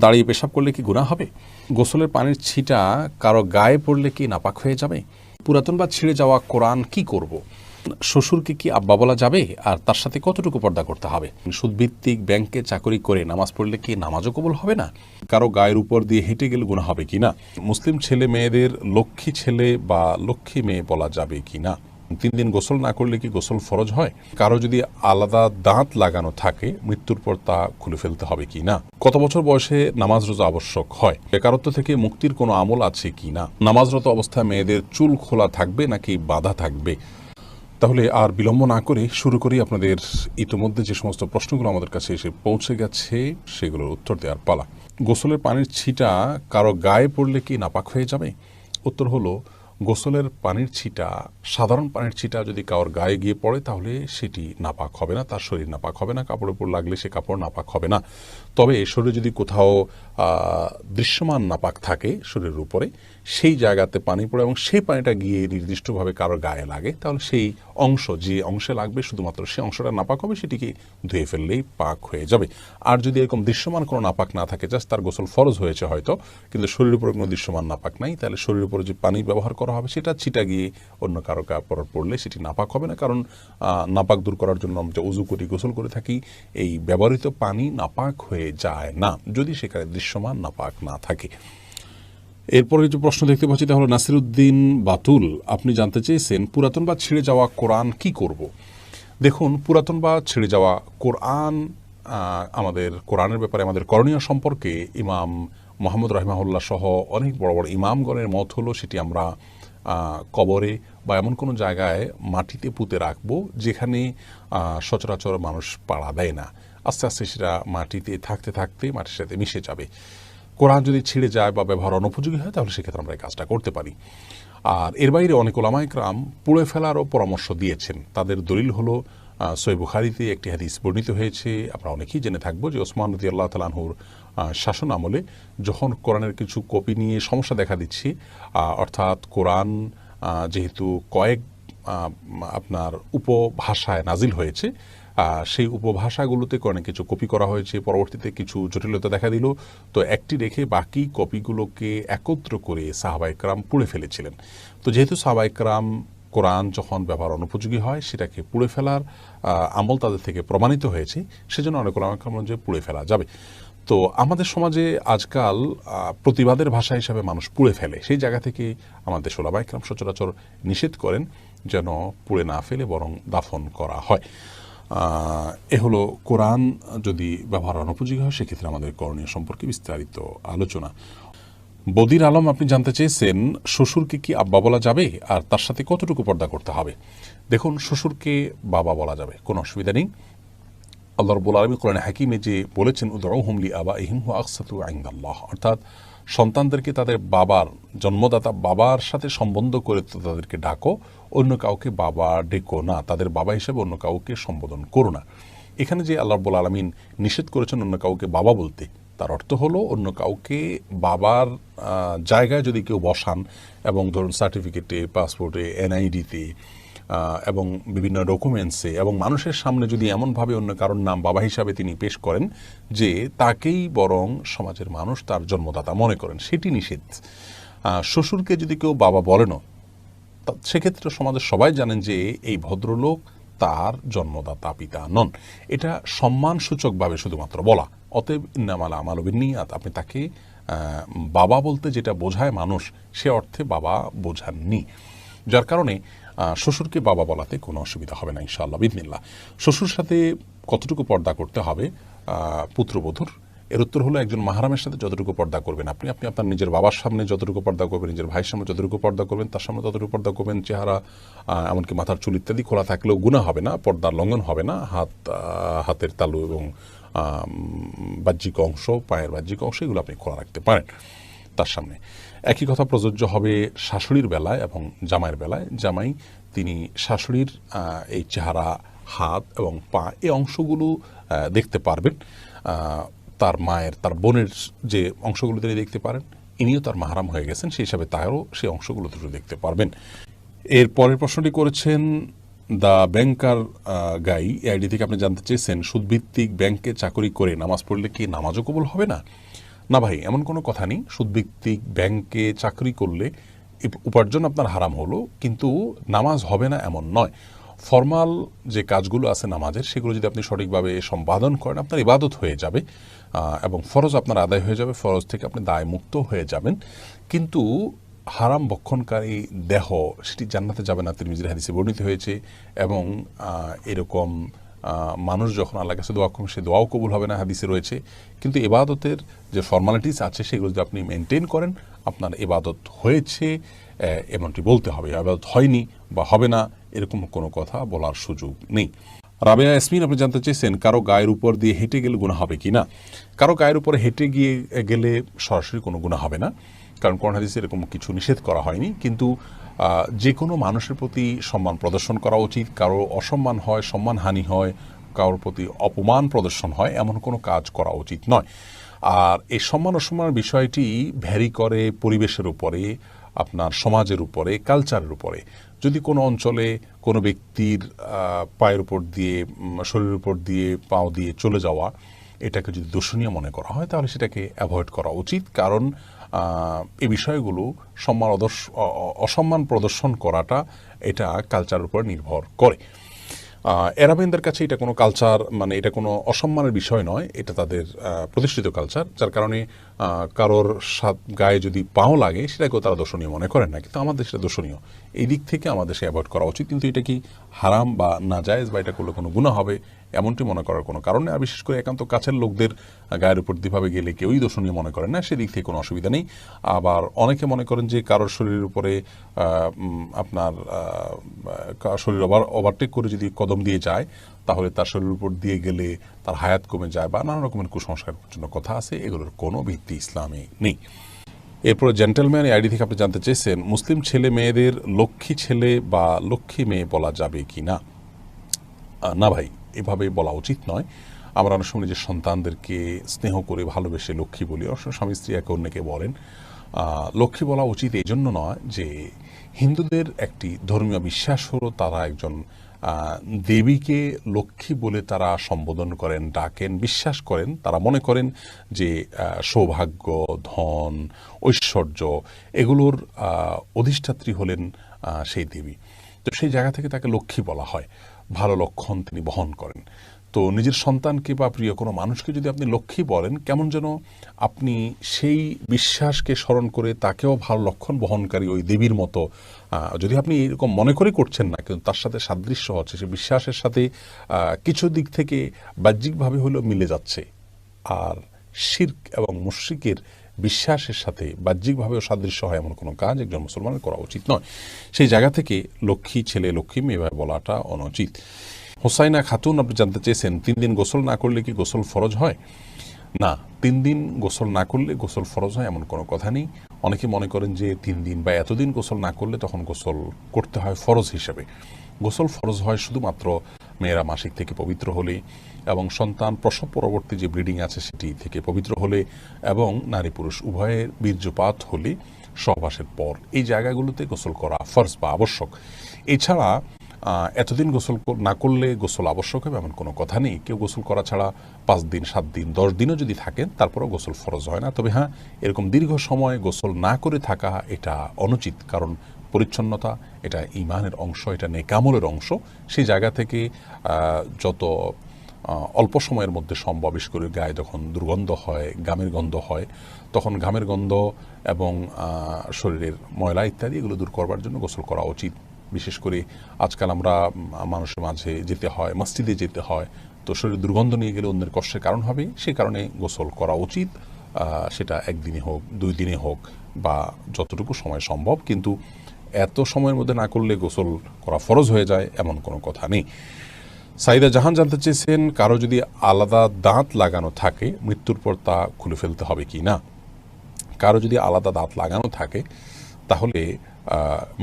দাঁড়িয়ে পেশাব করলে কি গুনাহ হবে? গোসলের পানির ছিটা কারো গায়ে পড়লে কি নাপাক হয়ে যাবে? পুরাতন বা ছিঁড়ে যাওয়া কোরআন কি করব? শ্বশুরকে কি আব্বা বলা যাবে? আর তার সাথে কতটুকু পর্দা করতে হবে? সুদভিত্তিক ব্যাংকে চাকরি করে নামাজ পড়লে কি নামাজও কবুল হবে না? কারো গায়ের উপর দিয়ে হেঁটে গেলে গুনাহ হবে কিনা? মুসলিম ছেলে মেয়েদের লক্ষ্মী ছেলে বা লক্ষ্মী মেয়ে বলা যাবে কিনা? 3 দিন গোসল না করলে কি গোসল ফরজ হয়? কারো যদি আলাদা দাঁত লাগানো থাকে মৃত্যুর পর তা খুলে ফেলতে হবে কি না? কত বছর বয়সে নামাজ রোজা আবশ্যক হয়? বেকারত্ব থেকে মুক্তির কোনো আমল আছে কি না? নামাজরত অবস্থায় মেয়েদের চুল খোলা থাকবে নাকি বাঁধা থাকবে? তাহলে আর বিলম্ব না করে শুরু করি। আপনাদের ইতোমধ্যে যে সমস্ত প্রশ্নগুলো আমাদের কাছে এসে পৌঁছে গেছে সেগুলোর উত্তর দেওয়ার পালা। গোসলের পানির ছিটা কারো গায়ে পড়লে কি নাপাক হয়ে যাবে? উত্তর হলো, গোসলের পানির ছিটা, সাধারণ পানির ছিটা যদি কারোর গায়ে গিয়ে পড়ে তাহলে সেটি নাপাক হবে না, তার শরীর নাপাক হবে না, কাপড়ের উপর লাগলে সে কাপড় নাপাক হবে না। তবে শরীরে যদি কোথাও দৃশ্যমান নাপাক থাকে শরীরের উপরে, সেই জায়গাতে পানি পড়ে এবং সেই পানিটা গিয়ে নির্দিষ্টভাবে কারোর গায়ে লাগে, তাহলে সেই অংশ, যে অংশে লাগবে শুধুমাত্র সেই অংশটা নাপাক হবে, সেটিকে ধুয়ে ফেললেই পাক হয়ে যাবে। আর যদি এরকম দৃশ্যমান কোনো নাপাক না থাকে, জাস্ট তার গোসল ফরজ হয়েছে হয়তো, কিন্তু শরীরের উপরে কোনো দৃশ্যমান নাপাক নাই, তাহলে শরীরের উপরে যে পানি ব্যবহার করা হবে সেটা ছিটা গিয়ে অন্য কারো কাপড় পড়লে সেটি নাপাক হবে না। কারণ নাপাক দূর করার জন্য আমরা উজু করি, গোসল করে থাকি, এই ব্যবহৃত পানি নাপাক হয়ে যায় না যদি সেখানে দৃশ্যমান নাপাক না থাকে। এরপরে যে প্রশ্ন দেখতে পাচ্ছি তা হলো নাসিরুদ্দিন বাতুল, আপনি জানতে চেয়েছেন পুরাতন বা ছিঁড়ে যাওয়া কোরআন কি করব? দেখুন, পুরাতন বা ছিঁড়ে যাওয়া কোরআন, আমাদের কোরআনের ব্যাপারে আমাদের করণীয় সম্পর্কে ইমাম মোহাম্মদ রাহিমাহুল্লাহ সহ অনেক বড় বড় ইমামগণের মত হলো সেটি আমরা কবরে বা এমন কোনো জায়গায় মাটিতে পুঁতে রাখবো যেখানে সচরাচর মানুষ পাড়া দেয় না। আস্তে আস্তে সেটা মাটিতে থাকতে থাকতে মাটির সাথে মিশে যাবে। কোরআন যদি ছিঁড়ে যায় বা ব্যবহার অনুপযোগী হয় তাহলে সেক্ষেত্রে আমরা এই কাজটা করতে পারি। আর এর বাইরে অনেক ওলামায়ে কেরাম পুড়ে ফেলারও পরামর্শ দিয়েছেন। তাদের দলিল হলো সহিহ বুখারীতে একটি হাদিস বর্ণিত হয়েছে, আমরা অনেকেই জেনে থাকবো, যে ওসমান রাদিয়াল্লাহু তাআলা আনহুর শাসন আমলে যখন কোরআনের কিছু কপি নিয়ে সমস্যা দেখা দিচ্ছে, অর্থাৎ কোরআন যেহেতু কয়েক আপনার উপভাষায় নাজিল হয়েছে, সেই উপভাষাগুলোতে অনেক কিছু কপি করা হয়েছে, পরবর্তীতে কিছু জটিলতা দেখা দিল, তো একটি রেখে বাকি কপিগুলোকে একত্র করে সাহাবায়ে কেরাম পুড়ে ফেলেছিলেন। তো যেহেতু সাহাবায়ে কেরাম কোরআন যখন ব্যবহার অনুপযোগী হয় সেটাকে পুড়ে ফেলার আমল তাদের থেকে প্রমাণিত হয়েছে, সেজন্য অনেক ওলামায়ে কেরাম যে পুড়ে ফেলা যাবে। তো আমাদের সমাজে আজকাল প্রতিবাদের ভাষা হিসাবে মানুষ পুড়ে ফেলে, সেই জায়গা থেকে আমাদের ওলামায়ে কেরাম সচরাচর নিষেধ করেন যেন পুড়ে না ফেলে বরং দাফন করা হয়। এ হলো কোরআন যদি ব্যবহার অনুপযোগী হয় সেক্ষেত্রে আমাদের করণীয় সম্পর্কে বিস্তারিত আলোচনা। বদির আলম, আপনি জানতে চেয়েছেন শ্বশুরকে কি আব্বা বলা যাবে আর তার সাথে কতটুকু পর্দা করতে হবে? দেখুন, শ্বশুরকে বাবা বলা যাবে, কোনো অসুবিধা নেই। আল্লাহ রাব্বুল আলামিন কোরআনে হাকিমে যে বলেছেন উদউহুম লিআবাইহিম হুয়া আকসাতু ইনদাল্লাহ, অর্থাৎ সন্তানদেরকে তাদের বাবার, জন্মদাতা বাবার সাথে সম্বন্ধ করে তাদেরকে ডাকো, অন্য কাউকে বাবা ডেকো না, তাদের বাবা হিসেবে অন্য কাউকে সম্বোধন করো না। এখানে যে আল্লাহ রাব্বুল আলামিন নিষেধ করেছেন অন্য কাউকে বাবা বলতে, তার অর্থ হলো অন্য কাউকে বাবার জায়গায় যদি কেউ বসান এবং ধরুন সার্টিফিকেটে, পাসপোর্টে, এনআইডিতে এবং বিভিন্ন ডকুমেন্টসে এবং মানুষের সামনে যদি এমনভাবে অন্য কারোর নাম বাবা হিসাবে তিনি পেশ করেন যে তাকেই বরং সমাজের মানুষ তার জন্মদাতা মনে করেন, সেটি নিষেধ। শ্বশুরকে যদি কেউ বাবা বলেনও, সেক্ষেত্রে সমাজের সবাই জানেন যে এই ভদ্রলোক তার জন্মদাতা পিতা নন, এটা সম্মানসূচকভাবে শুধুমাত্র বলা। অতএব ইন্নামাল আমালু বিন্নিয়াত, আপনি তাকে বাবা বলতে যেটা বোঝায় মানুষ, সে অর্থে বাবা বোঝাননি, যার কারণে শ্বশুরকে বাবা বলাতে কোনো অসুবিধা হবে না ইনশাআল্লাহ বিইذনিল্লাহ। শ্বশুর সাথে কতটুকু পর্দা করতে হবে পুত্রবধূর? এর উত্তর হলো, একজন মাহরামের সাথে যতটুকু পর্দা করবেন আপনি আপনার নিজের বাবার সামনে যতটুকু পর্দা করবেন, নিজের ভাইয়ের সামনে যতটুকু পর্দা করবেন, তার সামনে ততটুকু পর্দা করবেন। চেহারা এমনকি মাথার চুল ইত্যাদি খোলা থাকলেও গুনাহ হবে না, পর্দার লঙ্ঘন হবে না। হাতের তালু এবং বাহ্যিক অংশ, পায়ের বাহ্যিক অংশ, এগুলো আপনি খোলা রাখতে পারেন তার সামনে। একই কথা প্রযোজ্য হবে শাশুড়ির বেলায় এবং জামাইয়ের বেলায়। জামাই তিনি শাশুড়ির এই চেহারা, হাত এবং পা, এই অংশগুলো দেখতে পারবেন। তার মায়ের, তার বোনের যে অংশগুলো তিনি দেখতে পারেন, ইনিও তার মাহরাম হয়ে গেছেন, সেই হিসাবে তারও সেই অংশগুলো দুটো দেখতে পারবেন। এর পরের প্রশ্নটি করেছেন দ্য ব্যাংকার গাই, আইডি থেকে আপনি জানতে চেয়েছেন সুদভিত্তিক ব্যাংকে চাকরি করে নামাজ পড়লে কি নামাজও কবুল হবে না? না ভাই, এমন কোনো কথা নেই। সুদভিত্তিক ব্যাংকে চাকরি করলে উপার্জন আপনার হারাম হলো, কিন্তু নামাজ হবে না এমন নয়। ফরমাল যে কাজগুলো আছে নামাজের, সেগুলো যদি আপনি সঠিকভাবে সম্পাদন করেন আপনার ইবাদত হয়ে যাবে এবং ফরজ আপনার আদায় হয়ে যাবে, ফরজ থেকে আপনি দায় মুক্ত হয়ে যাবেন। কিন্তু হারাম বক্ষণকারী দেহ সেটি জান্নাতে যাবে না, তিরমিজির হাদিসে বর্ণিত হয়েছে। এবং এরকম মানুষ যখন আল্লাহর কাছে দোয়া করবেন, সে দোয়াও কবুল হবে না, হাদিসে রয়েছে। কিন্তু ইবাদতের যে ফর্মালিটিস আছে সেগুলো যদি আপনি মেনটেন করেন, আপনার ইবাদত হয়েছে এমনটি বলতে হবে। ইবাদত হয়নি বা হবে না এরকম কোনো কথা বলার সুযোগ নেই। রাবেয়া ইয়াসমিন আপনি জানতে চেয়েছেন কারো গায়ের উপর দিয়ে হেঁটে গেলে গুনাহ হবে কি না। কারো গায়ের উপরে হেঁটে গিয়ে গেলে সরাসরি কোনো গুনাহ হবে না, কারণ কোরআন হাদিসে এরকম কিছু নিষেধ করা হয়নি। কিন্তু যে কোনো মানুষের প্রতি সম্মান প্রদর্শন করা উচিত। কারো অসম্মান হয়, সম্মানহানি হয়, কারোর প্রতি অপমান প্রদর্শন হয়, এমন কোনো কাজ করা উচিত নয়। আর এই সম্মান অসম্মানের বিষয়টি ভ্যারি করে পরিবেশের উপরে, আপনার সমাজের উপরে, কালচারের উপরে। যদি কোনো অঞ্চলে কোনো ব্যক্তির পায়ের উপর দিয়ে, শরীরের উপর দিয়ে, পাও দিয়ে চলে যাওয়া এটাকে যদি দূষণীয় মনে করা হয়, তাহলে সেটাকে অ্যাভয়েড করা উচিত। কারণ এই বিষয়গুলো অসম্মান প্রদর্শন করাটা এটা কালচারের উপর নির্ভর করে। এরাবিয়ানদের কাছে এটা কোনো কালচার, মানে এটা কোনো অসম্মানের বিষয় নয়, এটা তাদের প্রতিষ্ঠিত কালচার, যার কারণে কারোর গায়ে যদি পাও লাগে সেটাকেও তারা দর্শনীয় মনে করেন না। কিন্তু আমাদের সেটা দর্শনীয়, এই দিক থেকে আমাদের সে অ্যাভয়েড করা উচিত। কিন্তু এটা কি হারাম বা নাজায়েজ বা এটা করলে কোনো গুনাহ হবে এমনটি মনে করার কোনো কারণ নেই। আর বিশেষ করে একান্ত কাছের লোকদের গায়ের উপর দিভাবে গেলে কেউই দর্শনীয় মনে করেন না, সেদিক থেকে কোনো অসুবিধা নেই। আবার অনেকে মনে করেন যে কারোর শরীরের উপরে আপনার শরীর ওভারটেক করে যদি কদম দিয়ে যায়, তাহলে তার শরীরের উপর দিয়ে গেলে তার হায়াত কমে যায় বা নানা রকমের কুসংস্কারের জন্য কথা আছে, এগুলোর কোনো ভিত্তি ইসলামে নেই। এরপরে জেন্টেলম্যান আইডি থেকে আপনি জানতে চেয়েছেন মুসলিম ছেলে মেয়েদের লক্ষ্মী ছেলে বা লক্ষ্মী মেয়ে বলা যাবে কি না। না ভাই, এভাবে বলা উচিত নয়। আমরা অনেক সময় যে সন্তানদেরকে স্নেহ করে ভালোবেসে লক্ষ্মী বলি, অনেক সময় স্বামী স্ত্রী একে অন্যকে বলেন। লক্ষ্মী বলা উচিত এই জন্য নয় যে হিন্দুদের একটি ধর্মীয় বিশ্বাস হলো তারা একজন দেবীকে লক্ষ্মী বলে তারা সম্বোধন করেন, ডাকেন, বিশ্বাস করেন। তারা মনে করেন যে সৌভাগ্য, ধন, ঐশ্বর্য এগুলোর অধিষ্ঠাত্রী হলেন সেই দেবী। তো সেই জায়গা থেকে তাকে লক্ষ্মী বলা হয়, ভালো লক্ষণ তিনি বহন করেন। তো নিজের সন্তানকে বা প্রিয় কোনো মানুষকে যদি আপনি লক্ষ্মী বলেন, কেমন যেন আপনি সেই বিশ্বাসকে স্মরণ করে তাকেও ভালো লক্ষণ বহনকারী ওই দেবীর মতো, যদি আপনি এরকম মনে করে করছেন না, কিন্তু তার সাথে সাদৃশ্য হচ্ছে, সে বিশ্বাসের সাথে কিছু দিক থেকে বাহ্যিকভাবে হলেও মিলে যাচ্ছে। আর শিরক এবং মুশরিকের বিশ্বাসের সাথে বাহ্যিকভাবেও সাদৃশ্য হয় এমন কোনো কাজ একজন মুসলমানের করা উচিত নয়। সেই জায়গা থেকে লক্ষ্মী ছেলে, লক্ষ্মী মেয়ে বলাটা অনুচিত। হোসাইনা খাতুন আপনি জানতে চেয়েছেন 3 দিন গোসল না করলে কি গোসল ফরজ হয়। না, 3 দিন গোসল না করলে গোসল ফরজ হয় এমন কোনো কথা নেই। অনেকে মনে করেন যে 3 দিন বা এতদিন গোসল না করলে তখন গোসল করতে হয় ফরজ হিসেবে। গোসল ফরজ হয় শুধুমাত্র মেয়েরা মাসিক থেকে পবিত্র হলে এবং সন্তান প্রসব পরবর্তী যে ব্লিডিং আছে সেটি থেকে পবিত্র হলে এবং নারী পুরুষ উভয়ের বীর্যপাত হলে সহবাসের পর, এই জায়গাগুলোতে গোসল করা ফরজ বা আবশ্যক। এছাড়া এতদিন গোসল না করলে গোসল আবশ্যক হবে এমন কোনো কথা নেই। কেউ গোসল করা ছাড়া 5 দিন, 7 দিন, 10 দিনও যদি থাকেন তারপরেও গোসল ফরজ হয় না। তবে হ্যাঁ, এরকম দীর্ঘ সময় গোসল না করে থাকা এটা অনুচিত, কারণ পরিচ্ছন্নতা এটা ঈমানের অংশ, এটা নেকামলের অংশ। সেই জায়গা থেকে যত অল্প সময়ের মধ্যে সম্ভব, বিশেষ করে গায়ে যখন দুর্গন্ধ হয়, ঘামের গন্ধ হয়, তখন ঘামের গন্ধ এবং শরীরের ময়লা ইত্যাদি এগুলো দূর করবার জন্য গোসল করা উচিত। বিশেষ করে আজকাল আমরা মানুষের মাঝে যেতে হয়, মসজিদে যেতে হয়, তো শরীরে দুর্গন্ধ নিয়ে গেলে অন্যের কষ্টের কারণ হবে, সে কারণে গোসল করা উচিত। সেটা একদিনে হোক, 2 দিনে হোক বা যতটুকু সময় সম্ভব, কিন্তু এত সময়ের মধ্যে না করলে গোসল করা ফরজ হয়ে যায় এমন কোনো কথা নেই। সাইদা জাহান জানতে চেয়েছেন কারো যদি আলাদা দাঁত লাগানো থাকে মৃত্যুর পর তা খুলে ফেলতে হবে কি না। কারো যদি আলাদা দাঁত লাগানো থাকে তাহলে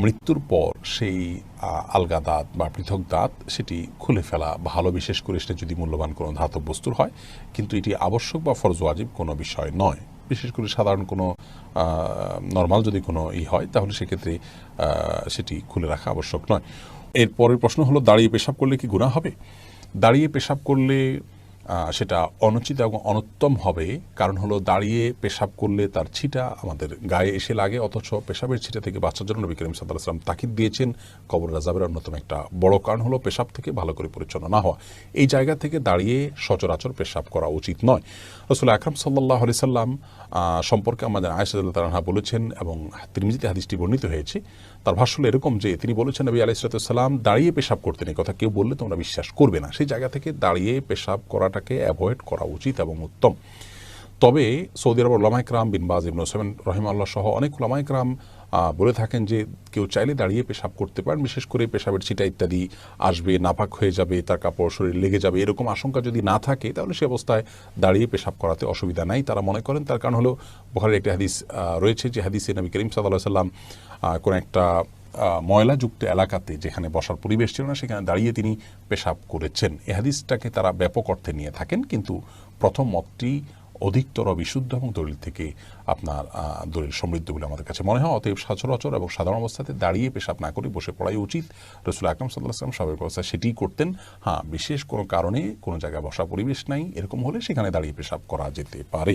মৃত্যুর পর সেই আলগা দাঁত বা পৃথক দাঁত সেটি খুলে ফেলা ভালো, বিশেষ করে সেটা যদি মূল্যবান কোনো ধাতব বস্তুর হয়। কিন্তু এটি আবশ্যক বা ফরজ ওয়াজিব কোনো বিষয় নয়। বিশেষ করে সাধারণ কোনো নর্মাল যদি কোনো হয় তাহলে সেক্ষেত্রে সেটি খুলে রাখা আবশ্যক নয়। এর পরের প্রশ্ন হলো দাঁড়িয়ে পেশাব করলে কি গুনাহ হবে। দাঁড়িয়ে পেশাব করলে সেটা অনুচিত এবং অনুত্তম হবে। কারণ হলো দাঁড়িয়ে পেশাব করলে তার ছিটা আমাদের গায়ে এসে লাগে, অথচ পেশাবের ছিটা থেকে বাঁচার জন্য নবী করিম সাল্লাল্লাহু আলাইহি ওয়াসাল্লাম তাকিদ দিয়েছেন। কবর আযাবের অন্যতম একটা বড় কারণ হলো পেশাব থেকে ভালো করে পরিচ্ছন্ন না হওয়া। এই জায়গা থেকে দাঁড়িয়ে সচরাচর পেশাব করা উচিত নয়। রাসূল আকরাম সাল্লাল্লাহু আলাইহি সাল্লাম সম্পর্কে আমাদের আয়েশা রাদিয়াল্লাহু আনহা বলেছেন, এবং তিরমিজিতে হাদিসটি বর্ণিত হয়েছে, তার ভাষ্য হলো এরকম যে তিনি বলেছেন নবী আলাইহিস সালাম দাঁড়িয়ে পেশাব করতেন। এই কথা কেউ বললে তোমরা বিশ্বাস করবে না। সেই জায়গা থেকে দাঁড়িয়ে পেশাব করাটাকে অ্যাভয়েড করা উচিত এবং উত্তম। তবে সৌদি আরবের উলামা ইকরাম বিন বাজ, ইবনে উসাইমিন রাহিমাহুল্লাহ সহ অনেক উলামা ইকরাম বলে থাকেন যে কেউ চাইলে দাঁড়িয়ে পেশাব করতে পারেন, বিশেষ করে পেশাবের ছিটা ইত্যাদি আসবে, নাপাক হয়ে যাবে, তার কাপড় শরীর লেগে যাবে, এরকম আশঙ্কা যদি না থাকে তাহলে সে অবস্থায় দাঁড়িয়ে পেশাব করাতে অসুবিধা নাই তারা মনে করেন। তার কারণ হলো বুখারীর একটি হাদিস রয়েছে, যে হাদিসে নবী করিম সাল্লাল্লাহু আলাইহি সাল্লাম কোন একটা ময়লাযুক্ত এলাকাতে যেখানে বসার পরিবেশ ছিল না সেখানে দাঁড়িয়ে তিনি পেশাব করেছেন। এই হাদিসটাকে তারা ব্যাপক অর্থে নিয়ে থাকেন, কিন্তু প্রথম মতটি অধিকতর বিশুদ্ধ এবং দলিল থেকে আপনার দলিল সমৃদ্ধ বলে আমাদের কাছে মনে হয়। অতএব সচরাচর এবং সাধারণ অবস্থাতে দাঁড়িয়ে পেশাব না করে বসে পড়াই উচিত। রাসূল আকরাম সাল্লাল্লাহু আলাইহি ওয়াসাল্লাম স্বাভাবিক অবস্থায় সেটিই করতেন। হ্যাঁ, বিশেষ কোনো কারণে কোনো জায়গায় বসা পরিবেশ নাই এরকম হলে সেখানে দাঁড়িয়ে পেশাব করা যেতে পারে।